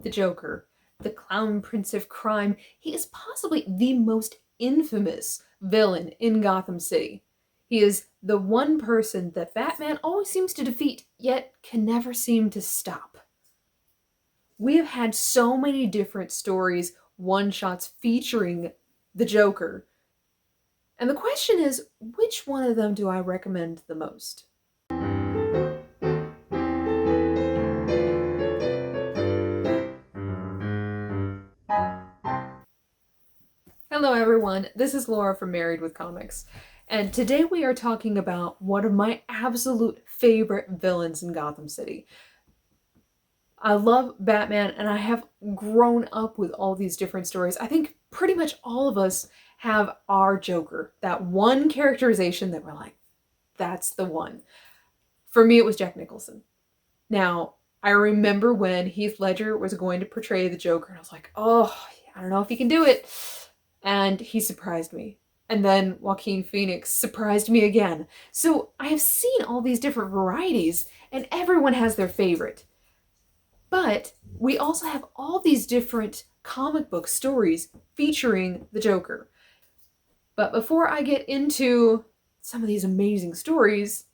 The Joker, the Clown Prince of Crime, he is possibly the most infamous villain in Gotham City. He is the one person that Batman always seems to defeat, yet can never seem to stop. We have had so many different stories, one-shots featuring the Joker. And the question is, which one of them do I recommend the most? Hello everyone, this is Laura from Married with Comics, and today we are talking about one of my absolute favorite villains in Gotham City. I love Batman and I have grown up with all these different stories. I think pretty much all of us have our Joker, that one characterization that we're like, that's the one. For me, it was Jack Nicholson. Now, I remember when Heath Ledger was going to portray the Joker and I was like, oh, I don't know if he can do it. And he surprised me. And then Joaquin Phoenix surprised me again. So I have seen all these different varieties and everyone has their favorite. But we also have all these different comic book stories featuring the Joker. But before I get into some of these amazing stories,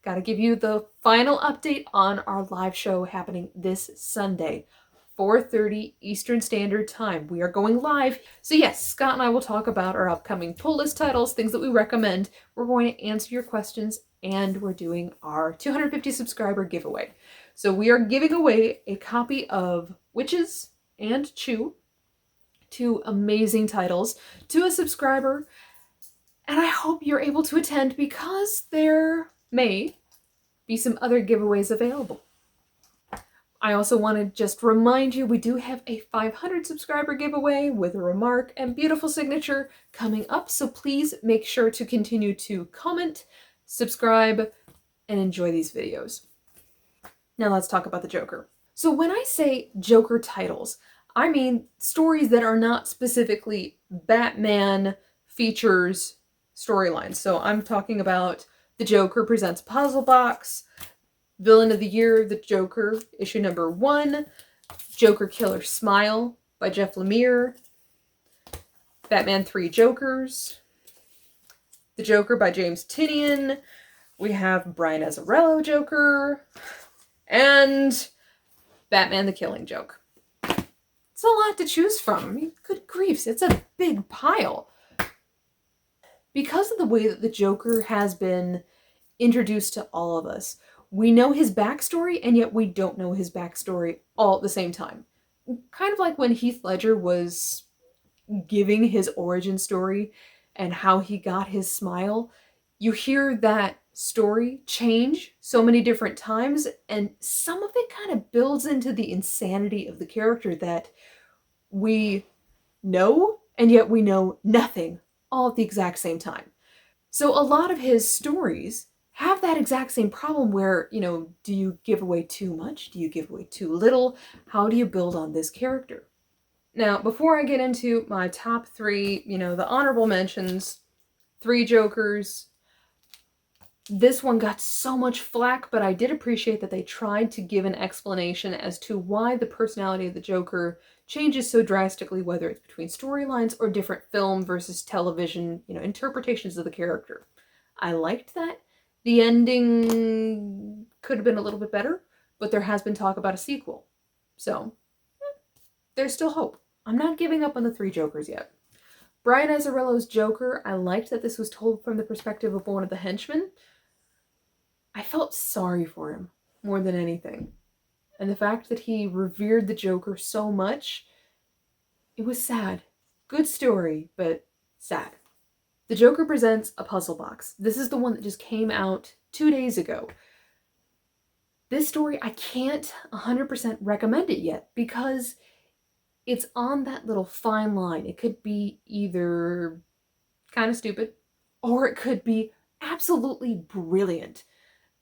gotta give you the final update on our live show happening this Sunday, 4:30 Eastern Standard Time. We are going live. So yes, Scott and I will talk about our upcoming pull list titles, things that we recommend. We're going to answer your questions, and we're doing our 250 subscriber giveaway. So we are giving away a copy of Witches and Chew, two amazing titles, to a subscriber. And I hope you're able to attend because there may be some other giveaways available. I also want to just remind you, we do have a 500 subscriber giveaway with a remark and beautiful signature coming up, so please make sure to continue to comment, subscribe, and enjoy these videos. Now let's talk about the Joker. So when I say Joker titles, I mean stories that are not specifically Batman features storylines. So I'm talking about The Joker Presents Puzzlebox, Villain of the Year, The Joker, issue number 1, Joker Killer Smile by Geoff Lemire, Batman 3 Jokers, The Joker by James Tynion, we have Brian Azzarello Joker, and Batman the Killing Joke. It's a lot to choose from. I mean, good griefs, it's a big pile. Because of the way that the Joker has been introduced to all of us, we know his backstory, and yet we don't know his backstory all at the same time. Kind of like when Heath Ledger was giving his origin story and how he got his smile. You hear that story change so many different times, and some of it kind of builds into the insanity of the character that we know, and yet we know nothing all at the exact same time. So a lot of his stories have that exact same problem where, do you give away too much? Do you give away too little? How do you build on this character? Now, before I get into my top 3, the honorable mentions, 3 Jokers, this one got so much flack, but I did appreciate that they tried to give an explanation as to why the personality of the Joker changes so drastically, whether it's between storylines or different film versus television, interpretations of the character. I liked that. The ending could have been a little bit better, but there has been talk about a sequel. So, there's still hope. I'm not giving up on the 3 Jokers yet. Brian Azzarello's Joker, I liked that this was told from the perspective of one of the henchmen. I felt sorry for him more than anything. And the fact that he revered the Joker so much, it was sad. Good story, but sad. The Joker Presents a Puzzlebox. This is the one that just came out 2 days ago. This story, I can't 100% recommend it yet because it's on that little fine line. It could be either kind of stupid or it could be absolutely brilliant.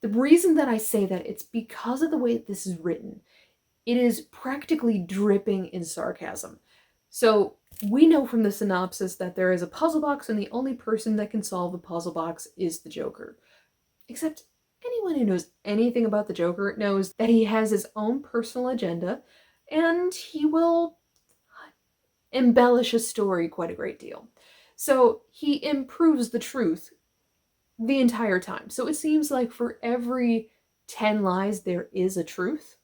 The reason that I say that, it's because of the way this is written. It is practically dripping in sarcasm. So we know from the synopsis that there is a puzzle box and the only person that can solve the puzzle box is the Joker. Except anyone who knows anything about the Joker knows that he has his own personal agenda, and he will embellish a story quite a great deal. So he improves the truth the entire time. So it seems like for every 10 lies, there is a truth.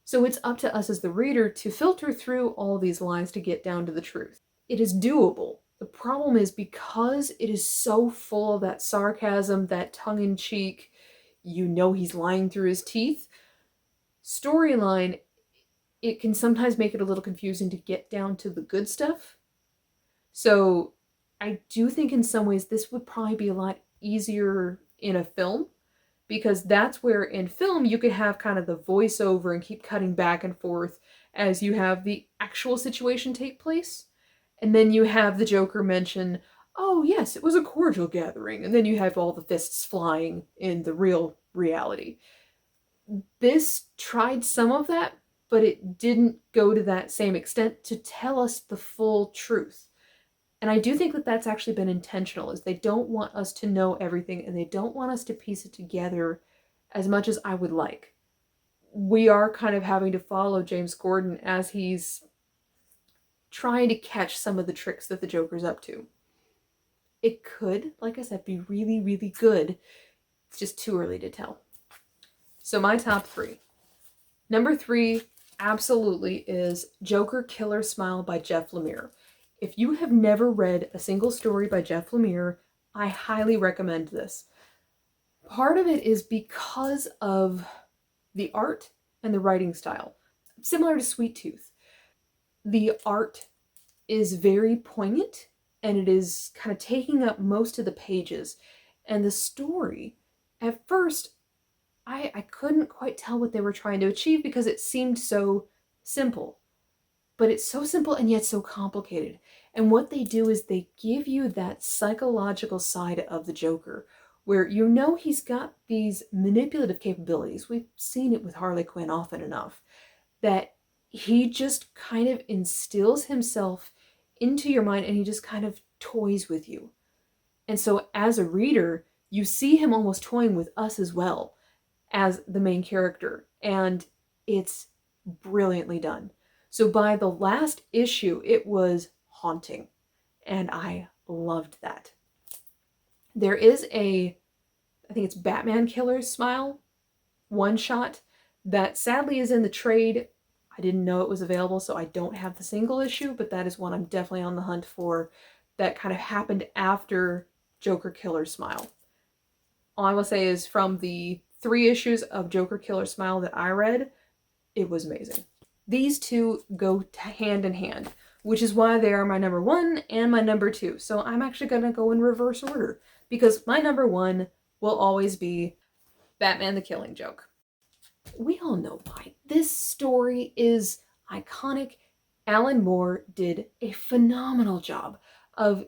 So it's up to us as the reader to filter through all these lies to get down to the truth. It is doable. The problem is because it is so full of that sarcasm, that tongue-in-cheek, you know he's lying through his teeth, storyline, it can sometimes make it a little confusing to get down to the good stuff. So I do think in some ways this would probably be a lot easier in a film, because that's where in film you could have kind of the voiceover and keep cutting back and forth as you have the actual situation take place. And then you have the Joker mention, oh yes, it was a cordial gathering. And then you have all the fists flying in the real reality. This tried some of that, but it didn't go to that same extent to tell us the full truth. And I do think that that's actually been intentional, is they don't want us to know everything and they don't want us to piece it together as much as I would like. We are kind of having to follow James Gordon as he's trying to catch some of the tricks that the Joker's up to. It could, like I said, be really, really good. It's just too early to tell. So my top 3. Number 3 absolutely is Joker Killer Smile by Geoff Lemire. If you have never read a single story by Geoff Lemire, I highly recommend this. Part of it is because of the art and the writing style. Similar to Sweet Tooth. The art is very poignant and it is kind of taking up most of the pages. And the story, at first, I couldn't quite tell what they were trying to achieve because it seemed so simple. But it's so simple and yet so complicated. And what they do is they give you that psychological side of the Joker, where you know he's got these manipulative capabilities. We've seen it with Harley Quinn often enough, that he just kind of instills himself into your mind and he just kind of toys with you. And so as a reader, you see him almost toying with us as well as the main character. And it's brilliantly done. So by the last issue, it was haunting. And I loved that. There is I think it's Batman Killer Smile one-shot that sadly is in the trade. I didn't know it was available, so I don't have the single issue, but that is one I'm definitely on the hunt for that kind of happened after Joker Killer Smile. All I will say is from the 3 issues of Joker Killer Smile that I read, it was amazing. These two go hand in hand, which is why they are my number 1 and my number 2. So I'm actually going to go in reverse order because my number 1 will always be Batman the Killing Joke. We all know why. This story is iconic. Alan Moore did a phenomenal job of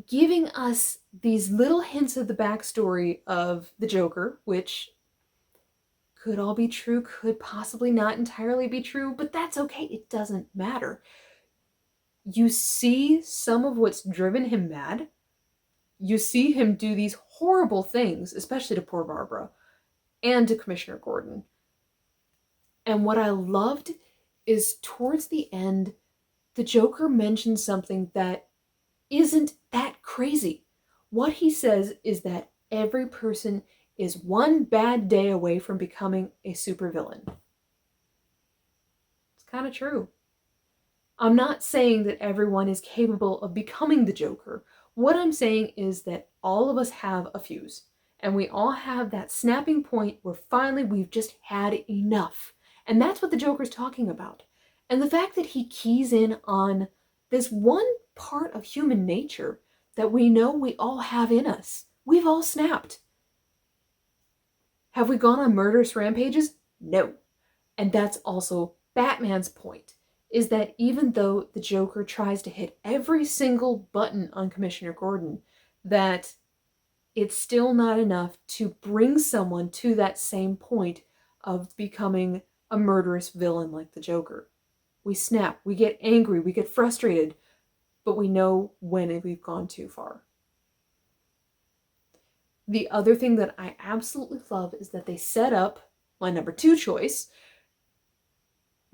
giving us these little hints of the backstory of the Joker, which could all be true, could possibly not entirely be true, but that's okay. It doesn't matter. You see some of what's driven him mad. You see him do these horrible things, especially to poor Barbara and to Commissioner Gordon. And what I loved is towards the end, the Joker mentions something that isn't that crazy. What he says is that every person is one bad day away from becoming a supervillain. It's kind of true. I'm not saying that everyone is capable of becoming the Joker. What I'm saying is that all of us have a fuse. And we all have that snapping point where finally we've just had enough. And that's what the Joker's talking about. And the fact that he keys in on this one part of human nature that we know we all have in us. We've all snapped. Have we gone on murderous rampages? No. And that's also Batman's point, is that even though the Joker tries to hit every single button on Commissioner Gordon, that it's still not enough to bring someone to that same point of becoming a murderous villain like the Joker. We snap, we get angry, we get frustrated, but we know when we've gone too far. The other thing that I absolutely love is that they set up my number 2 choice,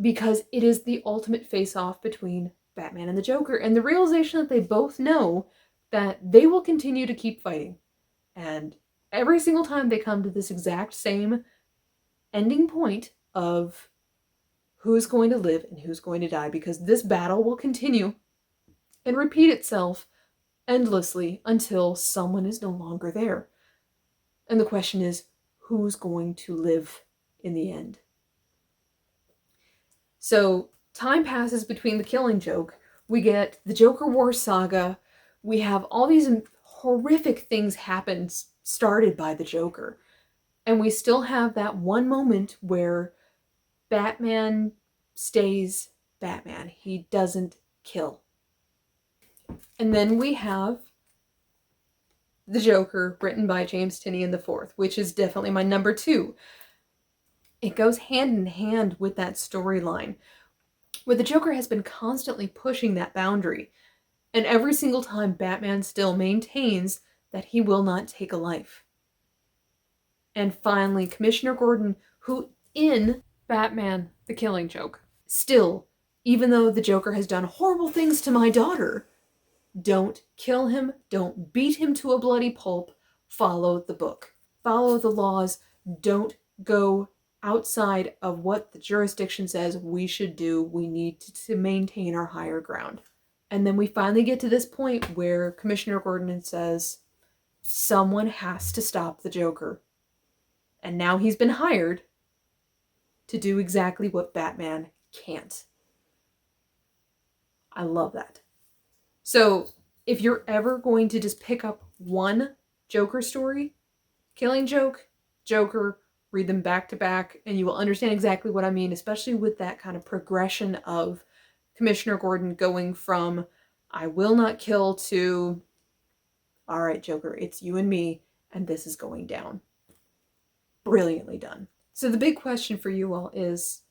because it is the ultimate face-off between Batman and the Joker, and the realization that they both know that they will continue to keep fighting. And every single time they come to this exact same ending point of who's going to live and who's going to die, because this battle will continue and repeat itself endlessly until someone is no longer there. And the question is, who's going to live in the end? So time passes between the Killing Joke. We get the Joker War saga. We have all these horrific things happen started by the Joker. And we still have that one moment where Batman stays Batman. He doesn't kill. And then we have The Joker, written by James Tynion IV, which is definitely my number 2. It goes hand in hand with that storyline, where the Joker has been constantly pushing that boundary. And every single time, Batman still maintains that he will not take a life. And finally, Commissioner Gordon, who in Batman, The Killing Joke, still, even though the Joker has done horrible things to my daughter, don't kill him, don't beat him to a bloody pulp, follow the book. Follow the laws, don't go outside of what the jurisdiction says we should do. We need to maintain our higher ground. And then we finally get to this point where Commissioner Gordon says, someone has to stop the Joker. And now he's been hired to do exactly what Batman can't. I love that. So if you're ever going to just pick up one Joker story, Killing Joke, Joker, read them back to back, and you will understand exactly what I mean, especially with that kind of progression of Commissioner Gordon going from, I will not kill, to, all right, Joker, it's you and me, and this is going down. Brilliantly done. So the big question for you all is,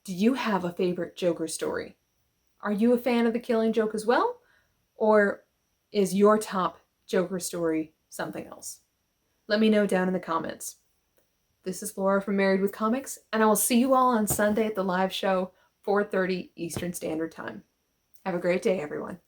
do you have a favorite Joker story? Are you a fan of The Killing Joke as well? Or is your top Joker story something else? Let me know down in the comments. This is Laura from Married with Comics, and I will see you all on Sunday at the live show, 4:30 Eastern Standard Time. Have a great day, everyone.